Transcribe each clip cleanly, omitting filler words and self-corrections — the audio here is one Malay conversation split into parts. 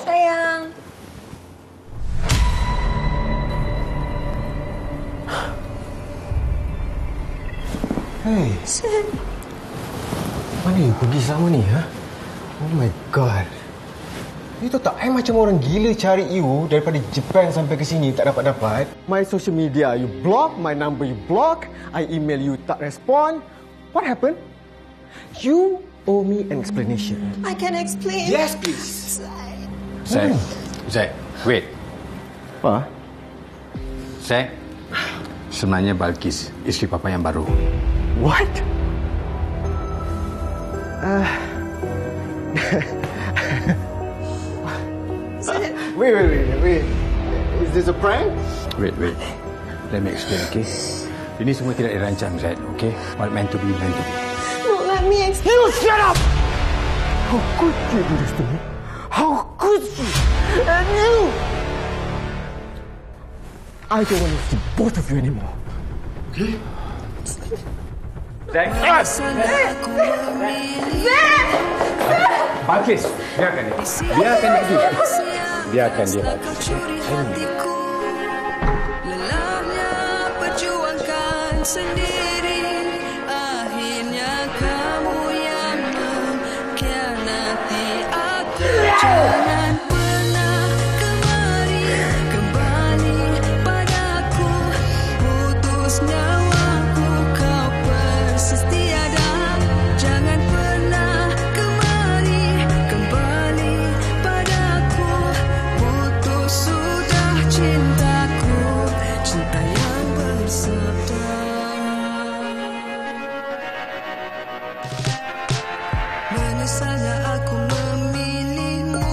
Sayang. Hey. Zed. Mana you pergi selama ni, ha? Oh my God. You tahu tak, I macam orang gila cari you daripada Japan sampai ke sini tak dapat-dapat. My social media you block, my number you block, I email you tak respond. What happened? You owe me an explanation. I can explain. Yes, please. Zack, wait. Apa? Zack, sebenarnya Balkis, isteri papa yang baru. What? Wait. Is this a prank? Wait. Let me explain, okay? Ini semua tidak dirancang, Zack, okay? What meant to be, meant to be. Don't let me explain. You shut up! How could you do this to me? How could you? And you! I don't want to see both of you anymore. Okay? Zack! Balkis, biarkan dia. Biarkan dia pergi. Biarkan dia. Lelahnya perjuangkan sendiri, akhirnya kamu yang mengkhianati aku. Jangan pernah kembali padaku, putus nyawaku kau persis tiada. Jangan pernah kembali padaku, putus sudah cintaku, cinta yang bersabda. Menyesalnya aku memilihmu,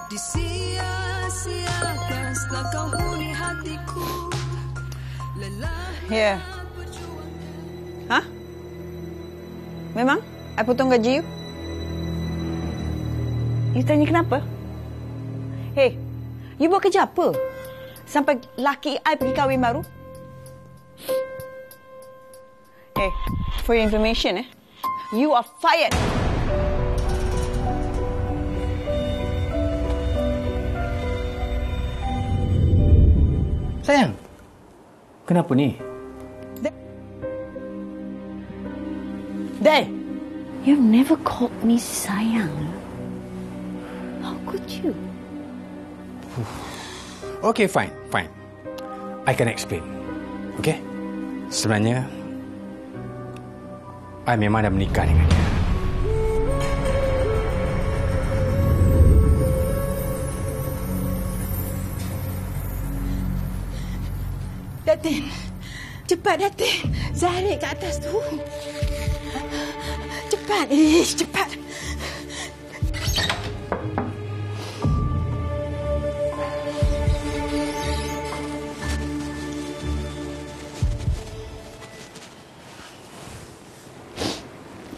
disia-siakan setelah kau huni hatiku. Ya. Hah? Memang? I potong gaji you? You tanya kenapa? Hey, you buat kerja apa? Sampai laki I pergi kahwin baru? Hey, for your information, you are fired. Sayang, kenapa ni? Day, you've never called me sayang. How could you? Okay, fine. I can explain. Okay? Sebenarnya, I memang dah menikah dengan dia. Datin. Cepat, Datin. Zahir kat atas tu. Cepat. Cepat.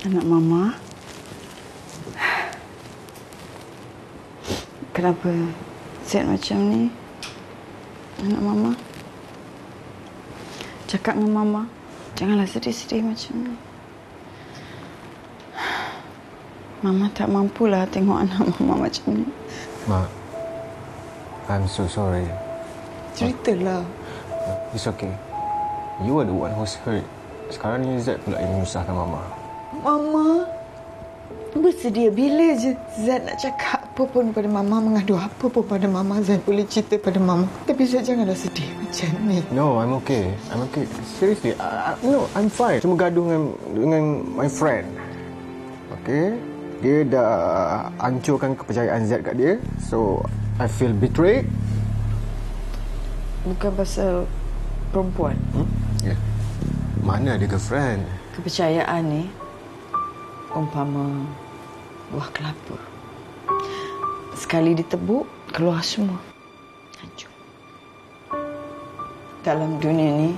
Anak Mama. Kenapa Zed macam ni? Anak Mama. Cakap dengan Mama. Janganlah sedih-sedih macam ni. Mama tak mampulah tengok anak Mama macam ni. Mak, I'm so sorry. Ceritalah. It's okay. You are the one who's hurt. Sekarang ni Zed pula yang menyusahkan Mama. Mama bersedia bila je Zed nak cakap apa pun pada Mama, mengadu apa pun pada Mama, Zed boleh cerita pada Mama. Tapi Zed janganlah sedih macam ni. No, I'm okay. Seriously, no, I'm fine. Cuma gaduh dengan my friend. Okay? Dia dah hancurkan kepercayaan Zed kat dia. So, I feel betrayed. Bukan pasal perempuan. Yeah. Mana ada girlfriend? Kepercayaan ni umpama buah kelapa. Sekali ditebuk, keluar semua. Hancur. Dalam dunia ni,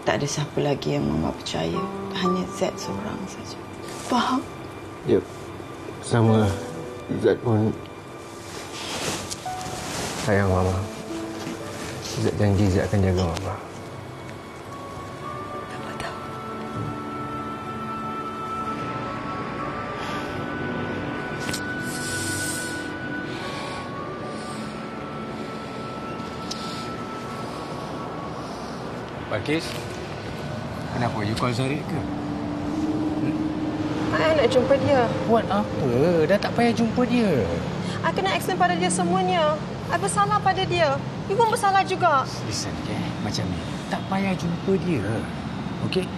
tak ada siapa lagi yang Mama percaya. Hanya Zed seorang saja. Faham? Yep. Sama Zed pun sayang Mama. Zed janji Zed akan jaga Mama. Mama tahu. Balkis, kenapa? You call Zarid ke? I nak jumpa dia. Buat apa? Dah tak payah jumpa dia. I kena explain pada dia semuanya. I bersalah pada dia. You pun bersalah juga. Listen, okay? Macam ni. Tak payah jumpa dia. Okey?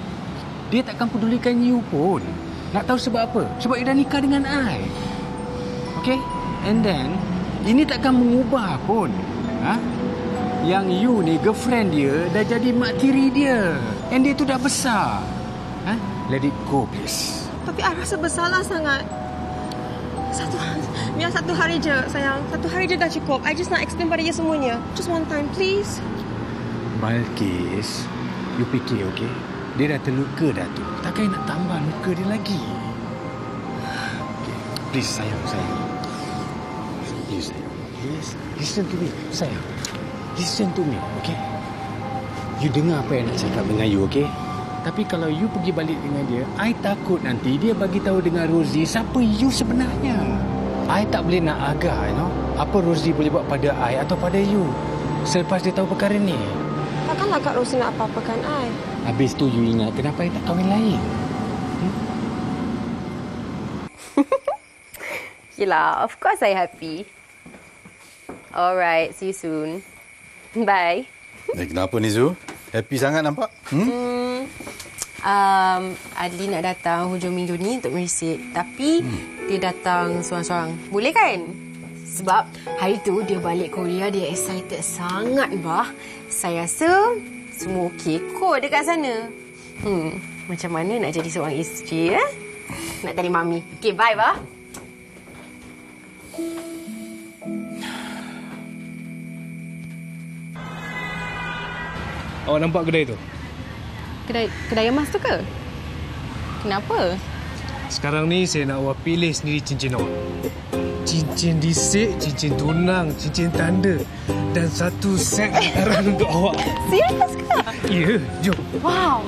Dia takkan pedulikan you pun. Nak tahu sebab apa? Sebab dia dah nikah dengan I. Okey? And then, ini takkan mengubah pun. Ha? Yang you ni, girlfriend dia, dah jadi mak tiri dia. And dia tu dah besar. Ha? Let it go, please. Tapi I rasa bersalah sangat. Biar satu hari je, sayang. Satu hari je dah cukup. I just nak explain pada dia semuanya. Just one time, please. Balkis, you fikir, okey? Dia dah terluka dah tu. Takkan nak tambah luka dia lagi. Okay. Please, sayang. Please, sayang. Please, listen to me, sayang. Listen to me, okey? You dengar apa yang nak cakap dengan you, okey? Tapi kalau you pergi balik dengan dia, I takut nanti dia bagi tahu dengan Rosie siapa you sebenarnya. I tak boleh nak agak, you know, apa Rosie boleh buat pada I atau pada you selepas dia tahu perkara ni. Takkanlah Kak Rosie nak apa-apakan I. Habis tu you ingat kenapa I tak kahwin lain? Yelah, of course I happy. Alright, see you soon. Bye. Kenapa ni Zu? Happy sangat nampak? Adli nak datang hujung minggu ni untuk merisik. Tapi dia datang seorang-seorang. Boleh kan? Sebab hari tu dia balik Korea, dia excited sangat, bah. Saya rasa semua okey kot dekat sana. Macam mana nak jadi seorang isteri, eh? Nak tanya Mami. Okey, bye, bah. Awak nampak kedai tu? Kedai emas tu ke? Kenapa? Sekarang ni saya nak awak pilih sendiri cincin awak. Cincin disik, cincin tunang, cincin tanda dan satu set hantaran untuk awak. Serius ke? Ya, jom. Wow.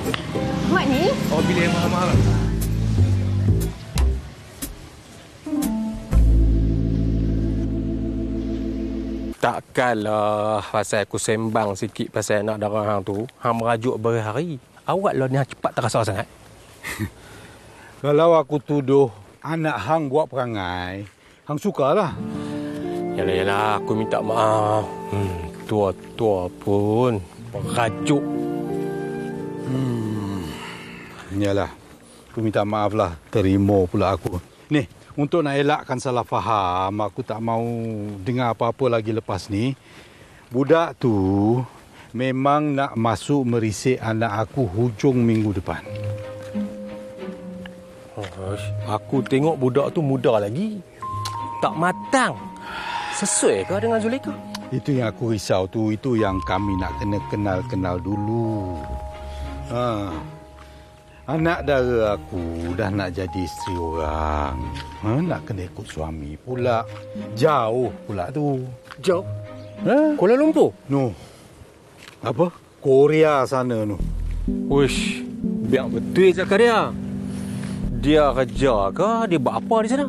Mak ni? Awak pilih yang mahal-mahal lah. Takkanlah pasal aku sembang sikit pasal anak darah hang tu, hang merajuk berhari. Awak lah ni hang cepat terasa sangat. Kalau aku tuduh anak hang buat perangai, hang sukalah. Yalah, aku minta maaf. Tua-tua pun merajuk. Yalah, aku minta maaf lah. Terima pula aku. Ni, untuk nak elakkan salah faham, aku tak mau dengar apa-apa lagi lepas ni. Budak tu memang nak masuk merisik anak aku hujung minggu depan. Aku tengok budak tu muda lagi. Tak matang. Sesuai ke dengan Zulaikha? Itu yang aku risau tu. Itu yang kami nak kena kenal-kenal dulu. Anak dara aku dah nak jadi isteri orang. Nak kena ikut suami pula. Jauh pula tu. Jauh? Kuala Lumpur? No. Apa? Korea sana tu. Wish, biar betul cakap dia. Dia kerja ke? Dia buat apa di sana?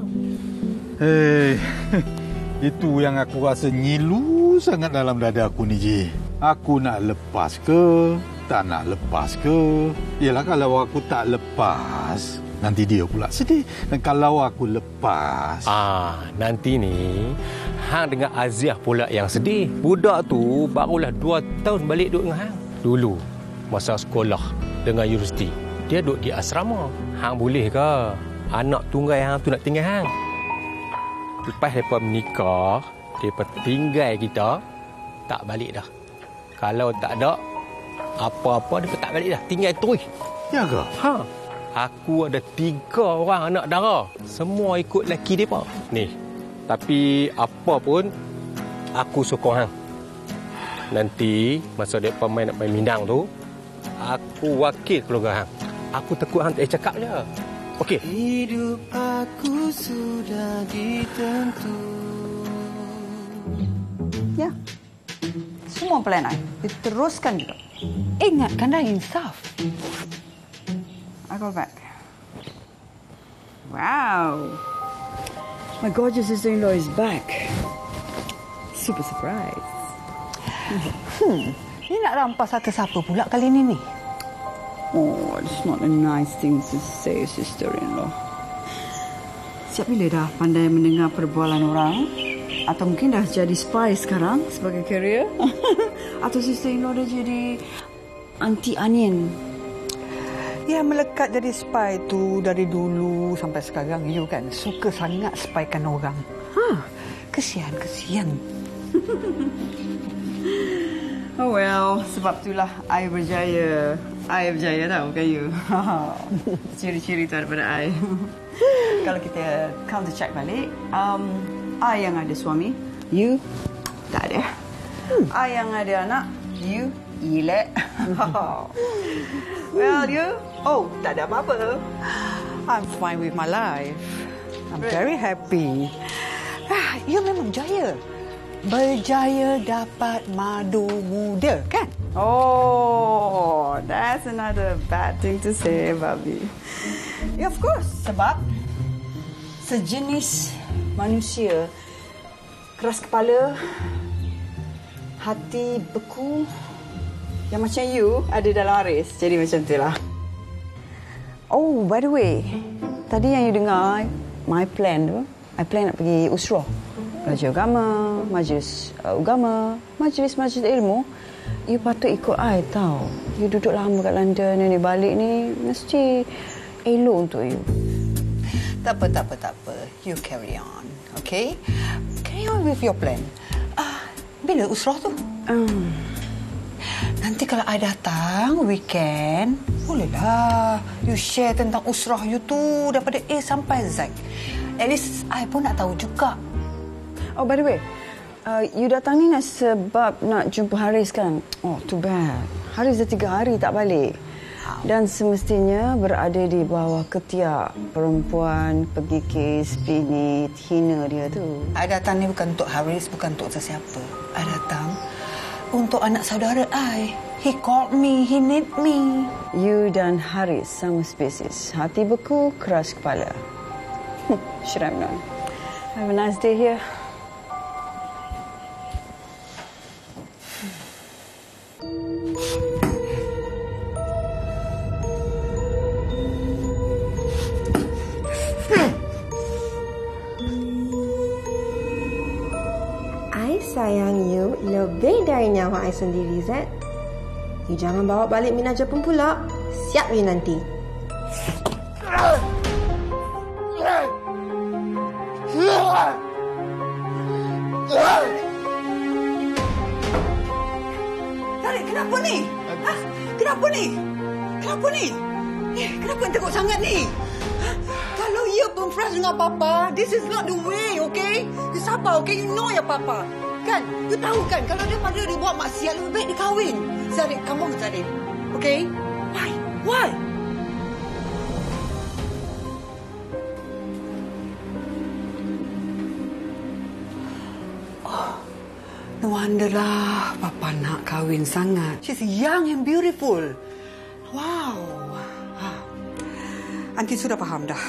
Itu yang aku rasa nyilu sangat dalam dada aku ni, Ji. Aku nak lepas ke? Tak nak lepas ke? Yelah, kalau aku tak lepas, nanti dia pula sedih. Dan kalau aku lepas... nanti ni, hang dengan Aziah pula yang sedih. Budak tu barulah 2 tahun balik duduk dengan hang. Dulu, masa sekolah dengan universiti, dia duduk di asrama. Hang boleh ke anak tunggal hang tu nak tinggal hang? Lepas mereka menikah, mereka tinggal kita, tak balik dah. Kalau tak ada apa-apa, mereka tak balik dah. Tinggal terus. Ya ke? Aku ada 3 orang anak dara. Semua ikut laki mereka. Ni, tapi apa pun, aku sokong hang. Nanti, masa mereka nak main Minang tu, aku wakil keluarga hang. Aku takut hang tak cakap je. Okey. Hidup aku sudah ditentu. Ya. Semua plan I diteruskan juga. Ingatkanlah insaf. I go back. Wow. My gorgeous sister-in-law is back. Super surprise. Ni nak rampas harta siapa pula kali ni? Oh, it's not a nice thing to say, sister-in-law. Siap bila dah pandai mendengar perbualan orang? Atau mungkin dah jadi spy sekarang sebagai career? Atau sister-in-law dah jadi anti onion? Ya, melekat jadi spy tu dari dulu sampai sekarang. You kan suka sangat spykan orang. Kesian. Oh well, sebab itulah I berjaya. I berjaya tau, bukan you. Ciri-ciri tu daripada I. Kalau kita counter check balik, I yang ada suami, you tak ada. I yang ada anak, you elak. Well, you, tak ada apa-apa. I'm fine with my life. I'm very happy. You memang jaya. Berjaya dapat madu muda, kan? Oh, that's another bad thing to say, Bobby. Yeah, of course. Sebab sejenis manusia keras kepala, hati beku, yang macam you ada dalam Haris. Jadi macam tu lah. Oh, by the way, tadi yang you dengar, my plan tu, I plan nak pergi usrah. Majlis agama, majlis agama, majlis ilmu. You patut ikut I tau. You duduk lama kat London, ni balik ni mesti elok untuk you. Tak apa. You carry on, okay? Carry on with your plan. Bila usrah tu? Nanti kalau I datang weekend, bolehlah you share tentang usrah you tu daripada A sampai Z. At least I pun nak tahu juga. Oh, by the way, you datang ni sebab nak jumpa Haris kan? Oh, too bad. Haris dah 3 hari tak balik. Dan semestinya berada di bawah ketiak perempuan pegikis, bingit, hina dia tu. I datang ni bukan untuk Haris, bukan untuk sesiapa. I datang untuk anak saudara I. He called me, he need me. You dan Haris sama spesies. Hati beku, keras kepala. Should have known. Have a nice day here. Sayang you lebih dari nyawa I sendiri, Zed. You jangan bawa balik Mina Jepun pula. Siap you nanti. Tarik, kenapa ni? Kenapa ni? Kenapa teruk sangat ni? Kalau you pun frust dengan Papa, this is not the way, okay? You sabar, okay? You know your Papa. Kan? You tahu kan? Kalau daripada dia buat maksiat, lebih baik dia kahwin. Zarif, come on, Zarif. Okay? Why? Oh, no wonder lah Papa nak kahwin sangat. She's young and beautiful. Wow. Aunty sudah faham dah.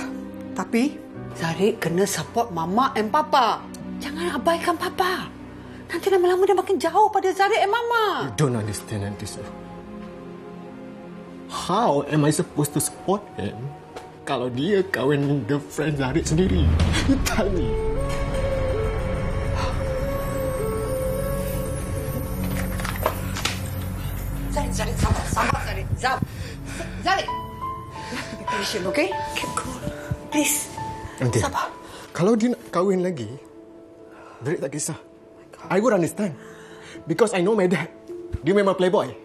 Tapi, Zarif kena support Mama and Papa. Jangan abaikan Papa. Nanti lama-lama dia makin jauh pada Zarif and Mama. You don't understand, Aunty Su. How am I supposed to support him kalau dia kahwin dengan girlfriend Zarif sendiri? You tell me. Zarif, sabar, Zarif. Zarif. Be patient, okay? Keep cool. Please. Aunty, sabar. Kalau dia nak kahwin lagi, Zarif tak kisah. I would understand. Because I know my dad. Dia memang playboy.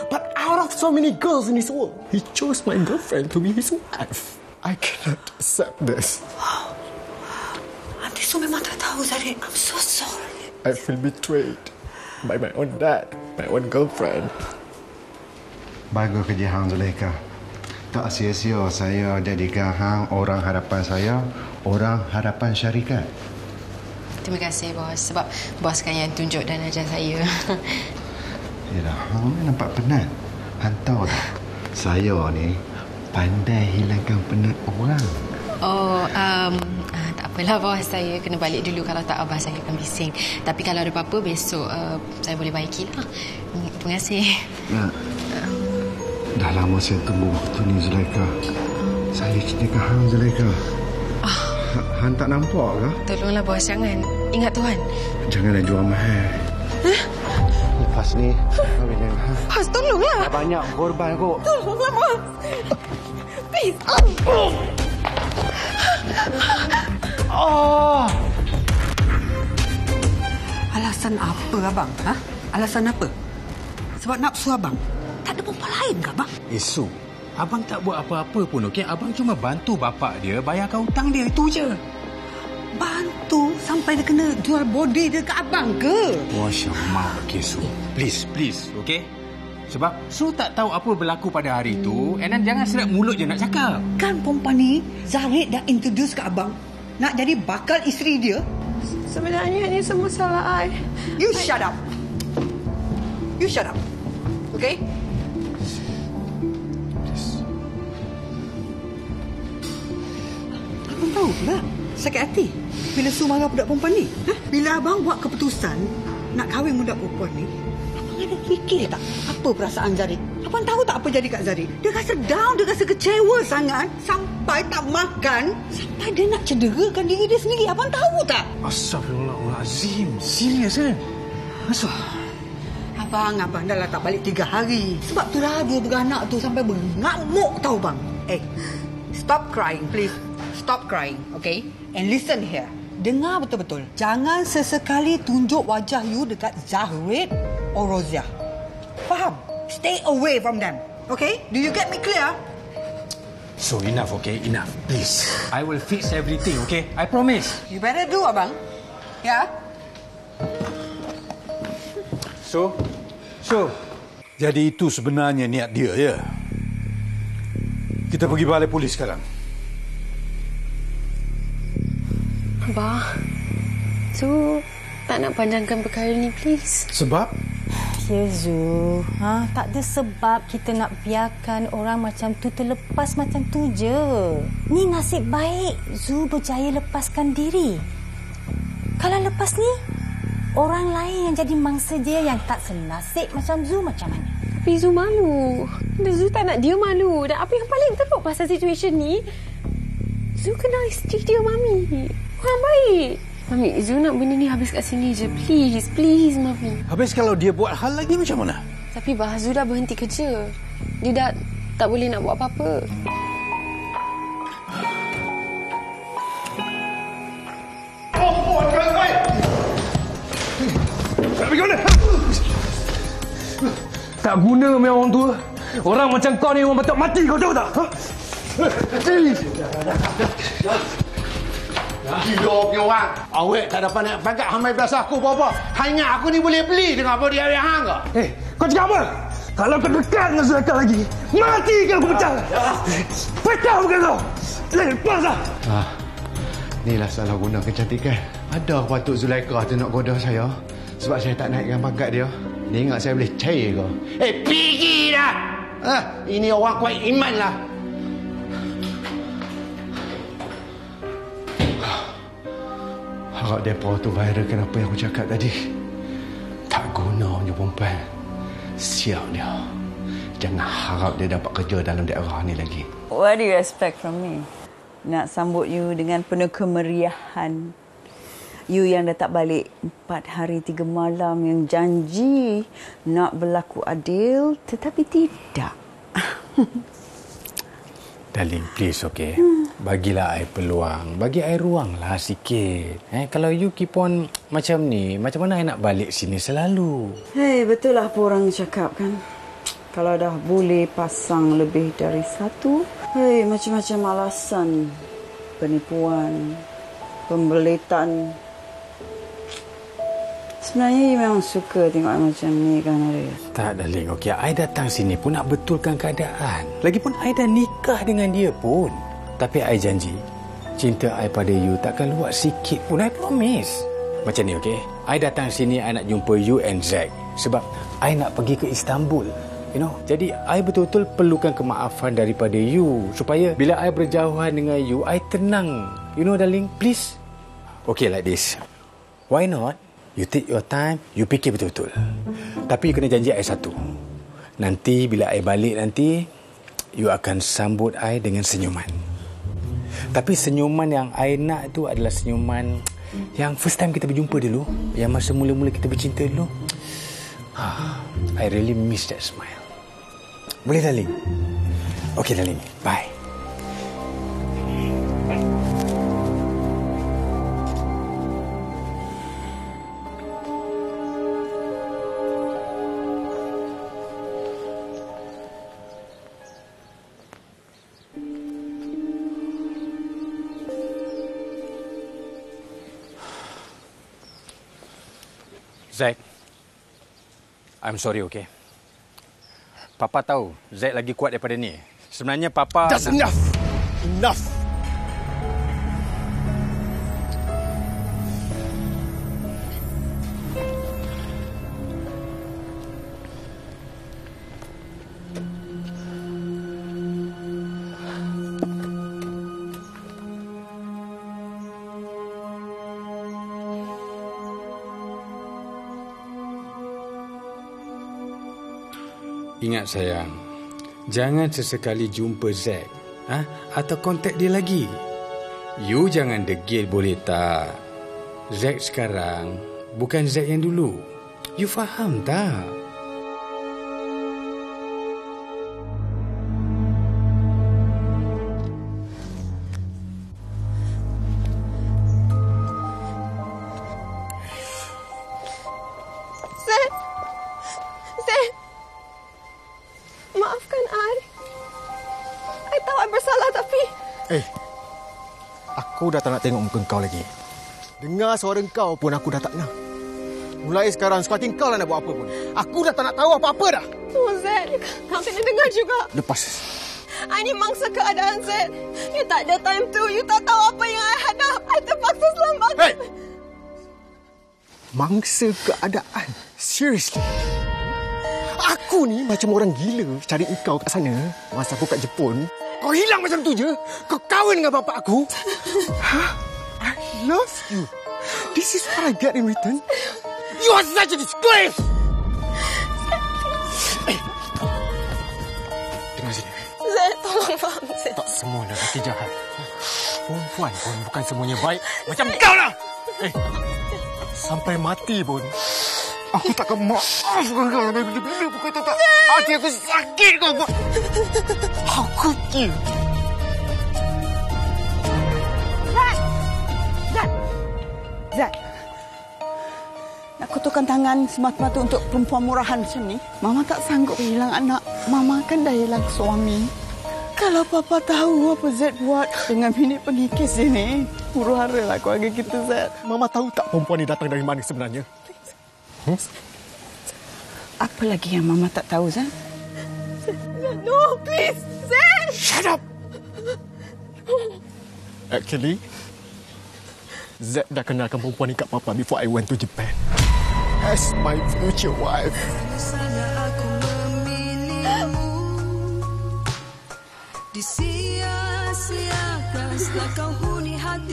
But out of so many girls in this world, he chose my girlfriend to be his wife. I cannot accept this. Aunty Su memang tak tahu, Zarif. I'm so sorry. I feel betrayed by my own dad, my own girlfriend. Bagus kerja Hang Zulaikha. Tak sia-sia saya jadikan Hang orang harapan saya, orang harapan syarikat. Terima kasih, bos. Sebab bos kan yang tunjuk dan ajar saya. Yalah, Hang ni nampak penat. Hang tahu tak? Saya ni pandai hilangkan penat orang. Oh, tak apalah bawah saya kena balik dulu. Kalau tak abah saya akan bising. Tapi kalau ada apa-apa besok saya boleh baikilah. Terima kasih. Ya. Dah lama saya tunggu waktu ni, Zulaikha. Saya ceritakan hang, Zulaikha. Han tak nampak ke? Tolonglah bos, jangan. Ingat Tuhan. Janganlah jual mahal. Lepas ni kahwin dengan Han. Bos, tolonglah. Tak banyak korban kok. Tolonglah bos. Please. Alasan apa abang? Alasan apa? Sebab nafsu abang. Tak ada perempuan lain ke abang? Su, abang tak buat apa-apa pun, okey? Abang cuma bantu bapak dia bayarkan hutang dia, itu je. Bantu sampai dia kena jual body dia ke abang ke? Masya Allah, okey Su. Please, okey? Sebab Su tak tahu apa berlaku pada hari itu, and then jangan sedap mulut je nak cakap. Kan perempuan ni, Zahid dah introduce ke abang nak jadi bakal isteri dia. Sebenarnya ini semua salah I. You shut up. You shut up. Okay? Abang tahu tak? Sakit hati bila Su marah budak perempuan ni. Bila abang buat keputusan nak kahwin budak perempuan ni, abang ada fikir tak apa perasaan Zarid? Abang tahu tak apa jadi kat Zarid? Dia rasa down, dia rasa kecewa sangat sampai tak makan, sampai dia nak cederakan diri dia sendiri. Abang tahu tak? Astagfirullahalazim. Serius kan? Masuk. Abang dah lah tak balik 3 hari. Sebab tu lah dua beranak tu sampai mengamuk tahu bang. Stop crying please. Stop crying, okay? And listen here. Dengar betul-betul. Jangan sesekali tunjuk wajah you dekat Zahrid or Roziah. Faham? Stay away from them. Okay? Do you get me clear? So enough, okay? Enough. Please. I will fix everything, okay? I promise. You better do, abang. Ya? So, jadi itu sebenarnya niat dia, ya? Kita pergi balai polis sekarang. Abah, Zu tak nak panjangkan perkara ni, please. Sebab? Ya, Zu. Tak ada sebab kita nak biarkan orang macam tu terlepas macam tu je. Ni nasib baik Zu berjaya lepaskan diri. Kalau lepas ni, orang lain yang jadi mangsa dia yang tak senasib macam Zu, macam mana? Tapi Zu malu. Zu tak nak dia malu. Dan apa yang paling teruk pasal situasi ni, Zu kenal isteri dia, Mami. Orang baik. Mami, Zu nak benda ni habis kat sini je. Please, Mami. Habis kalau dia buat hal lagi macam mana? Tapi Bah, Zu dah berhenti kerja. Dia dah tak boleh nak buat apa-apa. Tak pergi mana? Tak guna memang orang tua. Orang macam kau ni orang patut mati, kau tahu tak? Gila punya orang. Awak tak dapat naik pangkat hamai biasa aku apa-apa. Hanya aku ni boleh beli dengan body awak hang ke? Kau cakap apa? Kalau kau dekat dengan Zulaikha lagi, mati kan aku pecah. Pecah bukan kau. Lepas lah. Inilah salah guna kecantikan. Ada patut Zulaikha tu nak goda saya. Sebab saya tak naikkan pangkat dia. Dia ingat saya boleh cair ke? Pergi dah! Ini orang kuat iman lah. Harap mereka tu viralkan apa yang aku cakap tadi. Tak guna punya perempuan. Siap dia. Jangan harap dia dapat kerja dalam daerah ni lagi. What do you expect from me? Nak sambut you dengan penuh kemeriahan. You yang dah tak balik 4 hari 3 malam, yang janji nak berlaku adil tetapi tidak. Darling, please, okay? Bagilah I peluang. Bagi I ruang lah sikit. Kalau you keep on macam ni, macam mana I nak balik sini selalu? Betul lah apa orang cakap kan. Kalau dah boleh pasang lebih dari satu, macam-macam alasan. Penipuan, pembelitan. Sebenarnya you memang suka tengok macam ni kan, Haris? Tak, darling. Okey, I datang sini pun nak betulkan keadaan. Lagipun I dah nikah dengan dia pun. Tapi I janji, cinta I pada you takkan luar sikit pun. I promise. Macam ni, okey? I datang sini, I nak jumpa you and Zack. Sebab I nak pergi ke Istanbul. You know, jadi I betul-betul perlukan kemaafan daripada you. Supaya bila I berjauhan dengan you, I tenang. You know, darling, please. Okay, like this. Why not? You take your time, you fikir betul-betul. Tapi you kena janji I satu. Nanti bila I balik nanti, you akan sambut I dengan senyuman. Tapi senyuman yang I nak tu adalah senyuman yang first time kita berjumpa dulu. Yang masa mula-mula kita bercinta dulu. I really miss that smile. Boleh, darling? Okay, darling. Bye. Zaid, I'm sorry, okay? Papa tahu Zaid lagi kuat daripada ni. Sebenarnya Papa... That's enough! Enough! Ingat sayang, jangan sesekali jumpa Zaid atau kontak dia lagi. You jangan degil boleh tak? Zaid sekarang bukan Zaid yang dulu. You faham tak? Aku dah tak nak tengok muka kau lagi. Dengar suara kau pun aku dah tak nak. Mulai sekarang, suka hati kau lah nak buat apa pun. Aku dah tak nak tahu apa-apa dah. Oh, Zaid, kau kena dengar juga. Lepas. I ni mangsa keadaan, Zaid. You tak ada time tu. You tak tahu apa yang I hadap. I terpaksa selamatkan. Hey! Mangsa keadaan? Seriously? Aku ni macam orang gila cari engkau kat sana. Masa aku kat Jepun. Kau hilang macam tu je? Kau kahwin dengan bapak aku? I love you. This is what I get in return. You are such a disgrace! Dengar sini. Zaid, tolong faham, Zaid. Tak semua lelaki jahat. Perempuan pun bukan semuanya baik. Macam kau lah! Sampai mati pun. Aku takkan maafkan kau. Bila aku kata tak. Hati aku sakit kau buat. How could you? Zaid. Nak kutukan tangan semata-mata untuk perempuan murahan macam ni. Mama tak sanggup hilang anak. Mama kan dah hilang suami. Kalau Papa tahu apa Zaid buat dengan bini pengikis ini, huru-hara lah keluarga kita, Zaid. Mama tahu tak perempuan ni datang dari mana sebenarnya? Apa lagi yang Mama tak tahu, Zaid? No, please, Zaid! Shut up! Actually, Zaid dah kenalkan perempuan ni kat Papa before I went to Japan. As my future wife.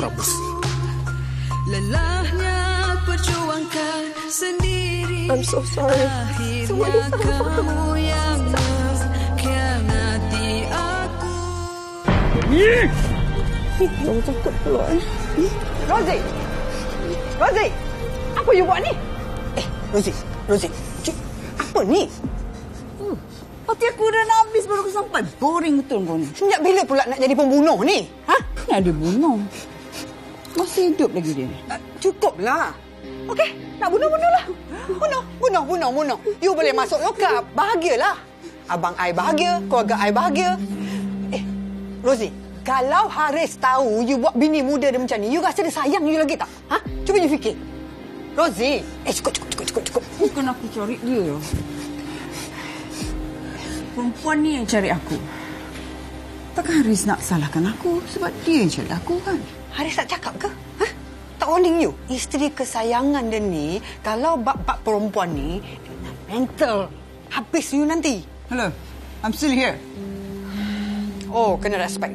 Bagus. Lelahnya perjuangkan sendiri. I'm so sorry. Semuanya kamu yang mengkhianati aku. Jangan cakap pula. Rosie! Rosie! Apa you buat ni? Rosie. Apa ni? Hati aku dah nak habis baru aku sampai. Boring betul kau ni. Sejak bila pula nak jadi pembunuh ni? Nak dia bunuh. Masih hidup lagi dia. Cukuplah. Okey, nak bunuh-bunuhlah. Bunuh. You boleh masuk lokap. Bahagialah. Abang I bahagia, keluarga I bahagia. Rosie, kalau Haris tahu you buat bini muda dia macam ni, you rasa dia sayang you lagi tak? Cuba you fikir. Rosie, cukup. Bukan aku cari dia. Perempuan ni yang cari aku. Takkan Haris nak salahkan aku sebab dia yang cari aku kan? Haris tak cakap ke? Tak warning you? Isteri kesayangan dia ni, kalau bab-bab perempuan ni, dia nak mental. Habis you nanti. Hello, I'm still here. Oh, kena respect.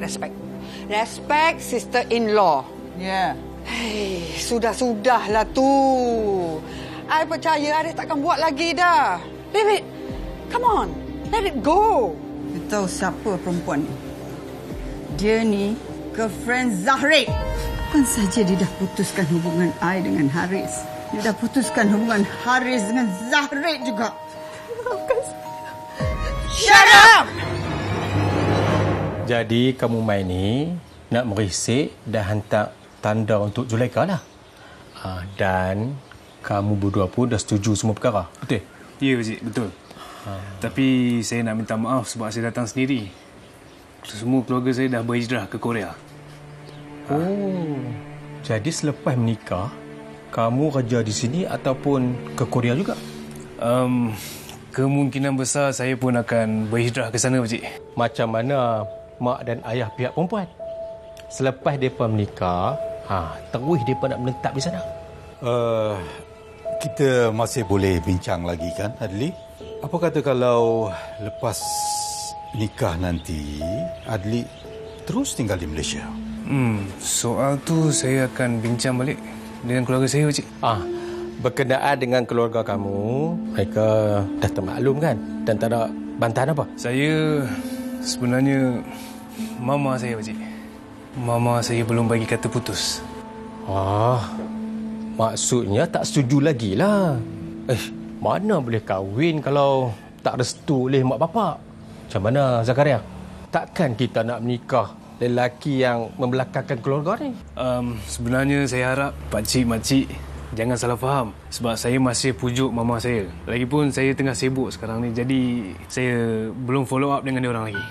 Respect sister-in-law. Yeah. Hei, sudahlah tu. I percaya adik takkan buat lagi dah. Baby, come on. Let it go. You tahu siapa perempuan ni? Dia ni girlfriend Zahrid. Bukan saja dia dah putuskan hubungan I dengan Haris. Dia dah putuskan hubungan Haris dengan Zahrid juga. Shut up! Jadi kamu main ni nak merisik dan hantar tanda untuk Zulaikha lah. Dan kamu berdua pun dah setuju semua perkara. Betul? Ya, Pakcik. Betul. Tapi saya nak minta maaf sebab saya datang sendiri. Semua keluarga saya dah berhijrah ke Korea. Oh, jadi selepas menikah, kamu kerja di sini ataupun ke Korea juga? Kemungkinan besar saya pun akan berhijrah ke sana, Pakcik. Macam mana mak dan ayah pihak perempuan? Selepas mereka menikah, terus mereka nak menetap di sana? Kita masih boleh bincang lagi kan, Adli? Apa kata kalau lepas nikah nanti, Adli terus tinggal di Malaysia? Soal tu saya akan bincang balik dengan keluarga saya, Pakcik. Berkenaan dengan keluarga kamu, mereka dah termaklum kan? Dan tak ada bantahan apa? Saya sebenarnya mama saya, Pakcik. Mama saya belum bagi kata putus. Maksudnya tak setuju lagi lah. Mana boleh kahwin kalau tak restu oleh mak bapak? Macam mana, Zakaria? Takkan kita nak menikah lelaki yang membelakangkan keluarga ni? Sebenarnya saya harap pakcik-makcik jangan salah faham. Sebab saya masih pujuk mama saya. Lagipun saya tengah sibuk sekarang ni. Jadi saya belum follow up dengan dia orang lagi.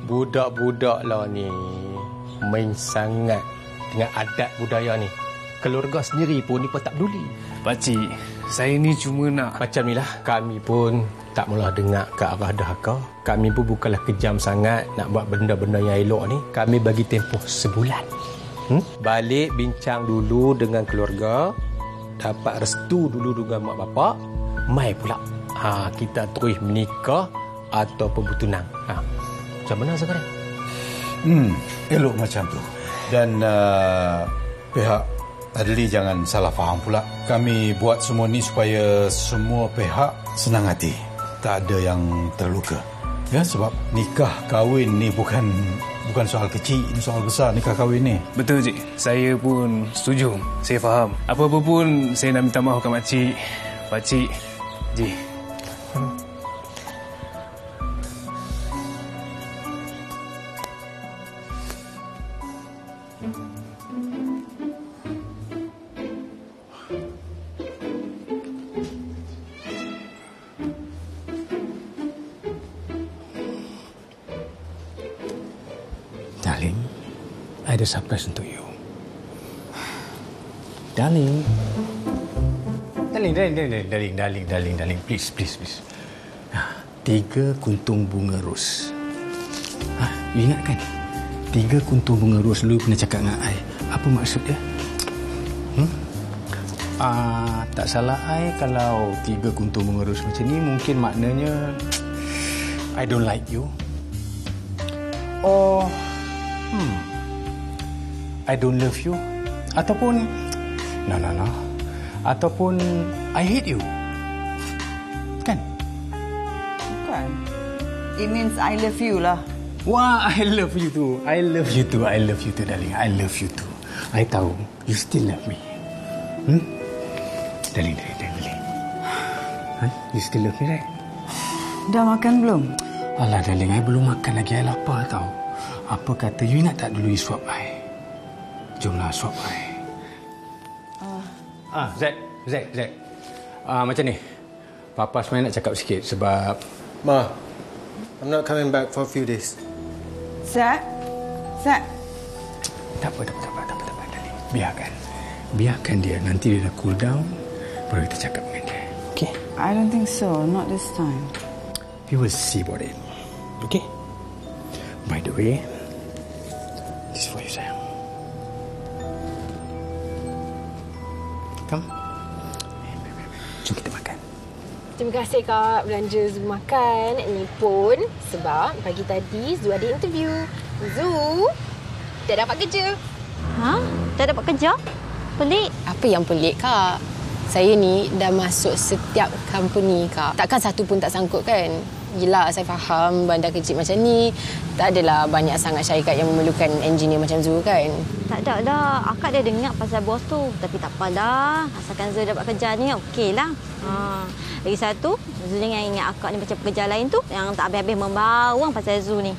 Budak-budak lah ni main sangat dengan adat budaya ni. Keluarga sendiri pun ni pun tak peduli. Pakcik, saya ni cuma nak... Macam ni lah, kami pun tak mula dengar ke arah dahaka. Kami pun bukanlah kejam sangat nak buat benda-benda yang elok ni. Kami bagi tempoh sebulan. Balik bincang dulu dengan keluarga. Dapat restu dulu dengan mak bapak. Mai pula. Kita terus menikah ataupun bertunang. Macam mana, Zakaria? Elok macam tu. Dan pihak Adli jangan salah faham pula. Kami buat semua ni supaya semua pihak senang hati. Tak ada yang terluka. Ya, sebab nikah kahwin ni bukan soal kecil, ini soal besar nikah kahwin ni. Betul, Cik. Saya pun setuju. Saya faham. Apa-apa pun saya nak minta maaf ke makcik, pakcik, Ji. Darling, I ada surprise untuk you. Darling, please. 3 kuntung bunga ros. You ingat kan? 3 kuntung bunga ros lu pernah cakap dengan I. Apa maksud dia? Tak salah I kalau 3 kuntung bunga ros macam ni mungkin maknanya I don't like you. Or I don't love you. Ataupun no. Ataupun I hate you. Kan? Bukan. It means I love you lah. Wah, I love you too. I love you too, darling. I love you too. I tahu you still love me. Darling. You still love me, right? Dah makan belum? Alah, darling, I belum makan lagi. I lapar tau. Apa kata you nak tak dulu you swap I? Jomlah swap I. Zack. Macam ni. Papa sebenarnya nak cakap sikit sebab... Ma, I'm not coming back for a few days. Zack. Tak apa, darling. Biarkan dia. Nanti dia dah cool down. Baru kita cakap dengan dia. Okay? I don't think so. Not this time. We will see about it. Okay? By the way, this is for you, sayang. Come. Jom kita makan. Terima kasih Kak belanja Zu makan. Ni pun sebab pagi tadi Zu ada interview. Zu dah dapat kerja. Ha? Dah dapat kerja? Pelik. Apa yang pelik, Kak? Saya ni dah masuk setiap company, Kak. Takkan satu pun tak sangkut, kan? Yelah, saya faham bandar kecil macam ni. Tak adalah banyak sangat syarikat yang memerlukan engineer macam Zul, kan? Tak ada dah. Akak dah dengar pasal bos tu. Tapi tak apalah. Asalkan Zul dapat kerja ni, okeylah. Lagi satu, Zul jangan ingat akak ni macam pekerja lain tu yang tak habis-habis membawang pasal Zul ni.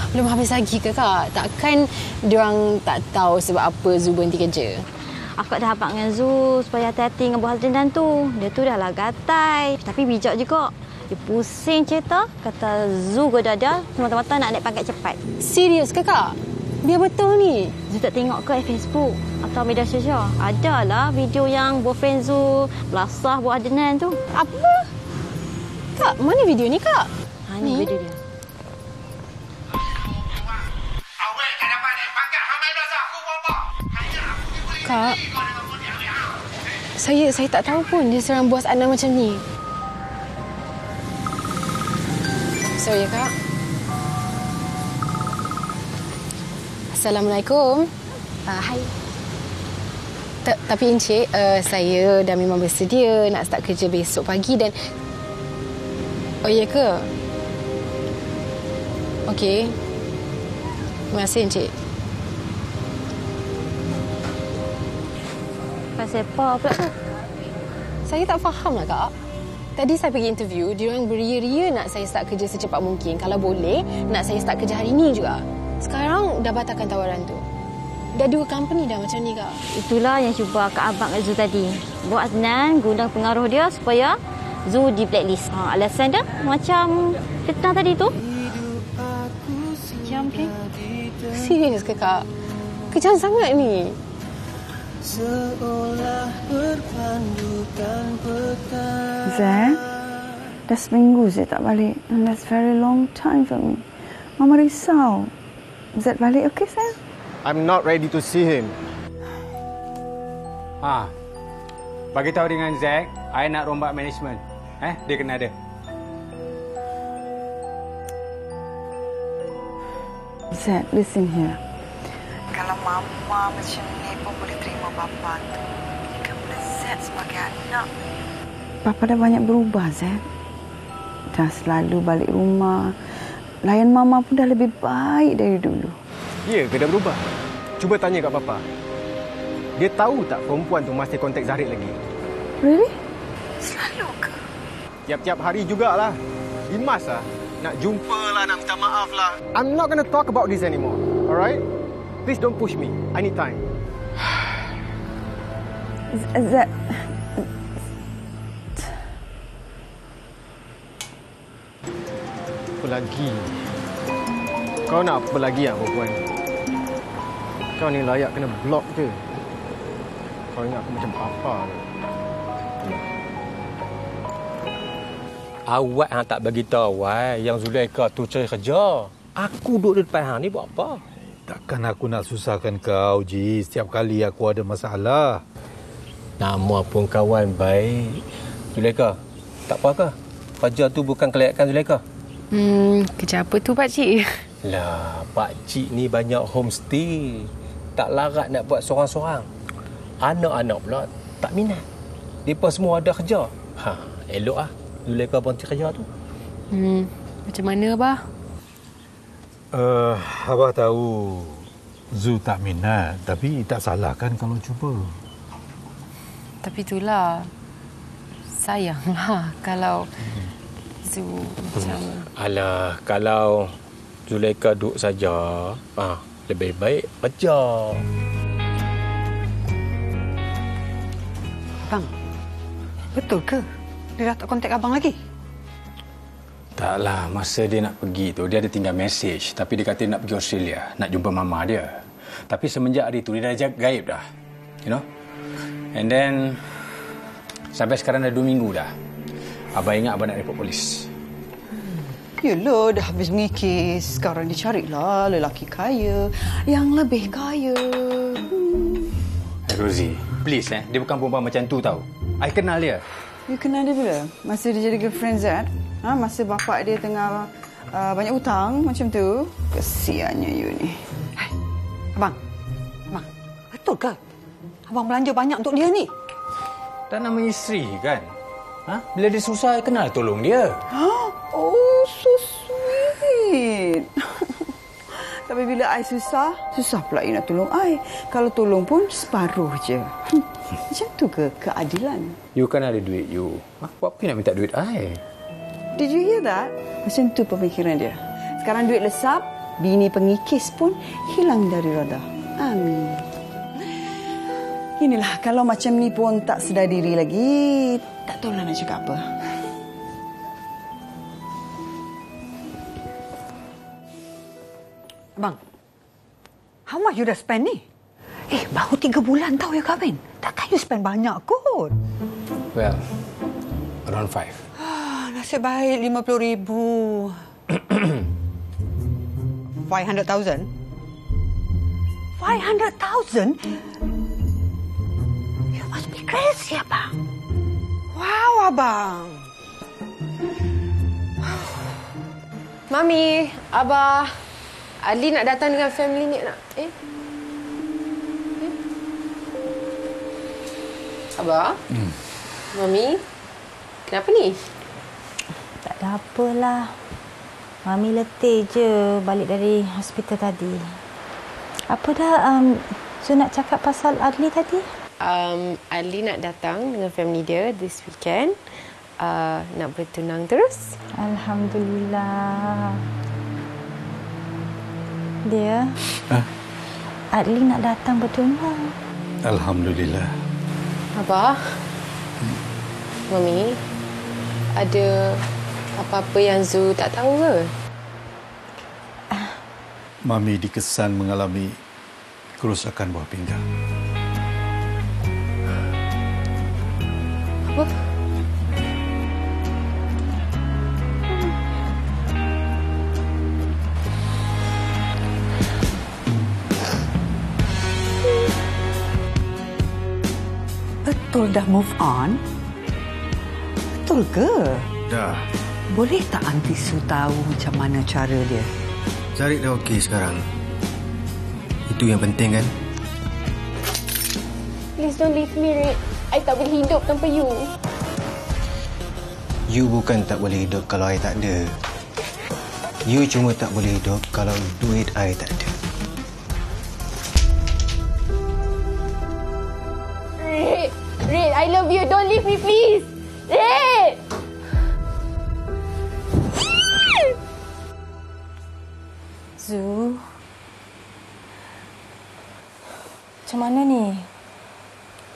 Belum habis lagi ke, Kak? Takkan diorang tak tahu sebab apa Zul berhenti kerja? Akak dah habaq dengan Zul supaya hati-hati dengan bos Adnan tu. Dia tu dah lah gatai. Tapi bijak juga. Dia pusing cerita. Kata Zul goda dia semata-mata nak naik pangkat cepat. Serius ke, Kak? Biar betul ni? Zul tak tengok ke Facebook atau media sosial? Adalah video yang boyfriend Zul belasah bos Adnan tu. Apa? Kak, mana video ni, Kak? Ni video dia. Kak, saya tak tahu pun dia serang bos Adnan macam ni. Sorry, Kak. Assalamualaikum. Hai. Tapi Encik, saya dah memang bersedia nak start kerja besok pagi dan... Oh, ya ke? Okey. Terima kasih, Encik. Pasal apa pula tu? Saya tak faham lah, Kak. Tadi saya pergi interview, diorang beria-ria nak saya start kerja secepat mungkin. Kalau boleh, nak saya start kerja hari ni juga. Sekarang dah batalkan tawaran tu. Dah 2 company dah macam ni, Kak. Itulah yang cuba Kak Abang dengan Zul tadi. Buat Adnan guna pengaruh dia supaya Zul di blacklist. Alasan dia macam fitnah tadi tu. Kejam ke? Serius ke, Kak? Kejam sangat ni. Seolah berpandukan petang. Zed, dah seminggu Zed tak balik. And that's very long time for me. Mama risau. Zed balik okey, sayang? I'm not ready to see him. Bagi tahu dengan Zack, I nak rombak management. Dia kena ada. Zed, listen here. Kalau Mama macam ni pun boleh terima Papa tu. Kan boleh Zed sebagai anak. Papa dah banyak berubah, Zed. Dah selalu balik rumah. Layan Mama pun dah lebih baik dari dulu. Ya ke dah berubah? Cuba tanya kat Papa. Dia tahu tak perempuan tu masih kontak Zahid lagi? Really? Selalu ke? Tiap-tiap hari jugalah. Limas lah. Nak jumpa lah, nak minta maaf lah. I'm not going to talk about this anymore. Alright? Please don't push me. I need time. Zed. Apa lagi? Kau nak apa lagi lah, perempuan? Kau ni layak kena block je. Kau ingat aku macam Papa ke? Awak hang tak bagi tahu yang Zulaikha tu cari kerja. Aku duduk di depan hang ni buat apa? Takkan aku nak susahkan kau, Ji. Setiap kali aku ada masalah. Nama pun kawan baik. Zulaikha, tak apa ke? Kerja tu bukan kelayakan Zulaikha? Kerja apa tu, Pakcik? Lah, Pakcik ni banyak homestay. Tak larat nak buat seorang-seorang. Anak-anak pula tak minat. Mereka semua ada kerja. Elok lah Zulaikha berhenti kerja tu. Macam mana, Abah? Abah tahu Zul tak minat. Tapi tak salah kan kalau cuba. Tapi itulah, sayanglah kalau Zul macam... Alah, kalau Zulaikha duduk saja, lebih baik kerja. Bang, betul ke? Dia dah tak kontak abang lagi? Taklah, masa dia nak pergi tu, dia ada tinggal mesej. Tapi dia kata dia nak pergi Australia, nak jumpa mama dia. Tapi semenjak hari tu, dia dah gaib dah. You know? And then, sampai sekarang dah 2 minggu dah. Abang ingat abang nak report polis. Yelah, dah habis mengikis. Sekarang dicarilah lelaki kaya yang lebih kaya. Rosie, please dia bukan perempuan macam tu tau. I kenal dia. You kenal dia bila? Masa dia jadi girlfriend Zed? Masa bapak dia tengah banyak hutang macam tu? Kesiannya you ni. Hai, abang. Abang belanja banyak untuk dia ni. Dan nama isteri kan? Bila dia susah, kenal tolong dia. Oh, so sweet. Tapi bila I susah pula I nak tolong I. Kalau tolong pun separuh je. Macam tu ke keadilan? You kan ada duit you. Buat apa nak minta duit I? Did you hear that? Macam tu pemikiran dia. Sekarang duit lesap, bini pengikis pun hilang dari radar. Amin. Inilah, kalau macam ni pun tak sedar diri lagi, tak tahulah nak cakap apa. Abang, how much you dah spend ni? Baru 3 bulan tau you kahwin. Takkan you spend banyak kot? Well, around 5. Nasib baik 50,000. 500,000? 500,000? You must be crazy, abang. Wow, abang. Mami, Abah, Ali nak datang dengan family ni nak. Abah? Mami? Kenapa ni? Tak ada apalah. Mami letih je balik dari hospital tadi. Apa dah Su nak cakap pasal Adli tadi? Ali nak datang dengan family dia this weekend. Nak bertunang terus. Alhamdulillah. Dia? Adli nak datang bertunang. Alhamdulillah. Abah? Mami? Ada apa-apa yang Zu tak tahu ke? Mami dikesan mengalami kerosakan buah pinggang. Apa? Betul dah move on? Betul ke? Dah. Boleh tak Aunty Su tahu macam mana cara dia? Cari dah okey sekarang. Itu yang penting kan? Please don't leave me, Red. I tak boleh hidup tanpa you. You bukan tak boleh hidup kalau I tak ada. You cuma tak boleh hidup kalau duit I tak ada. Red, I love you. Don't leave me, please. Red! Zu, macam mana ni?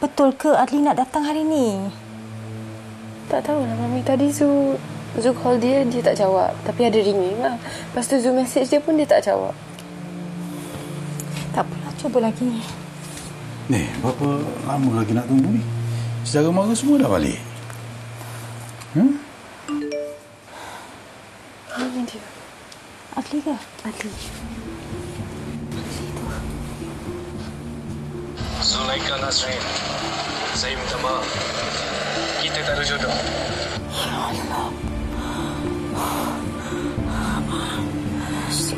Betul ke Adli nak datang hari ni? Tak tahulah, Mami. Tadi Zu call dia tak jawab. Tapi ada ringing lah. Lepas tu Zu message dia pun dia tak jawab. Tak apalah, cuba lagi. Ni, berapa lama lagi nak tunggu ni? Saudara mara semua dah balik. Mana dia? Adli ke? Adli. Zulaika Nasrin, saya minta maaf. Kita tak ada jodoh. Ya Allah. Zu.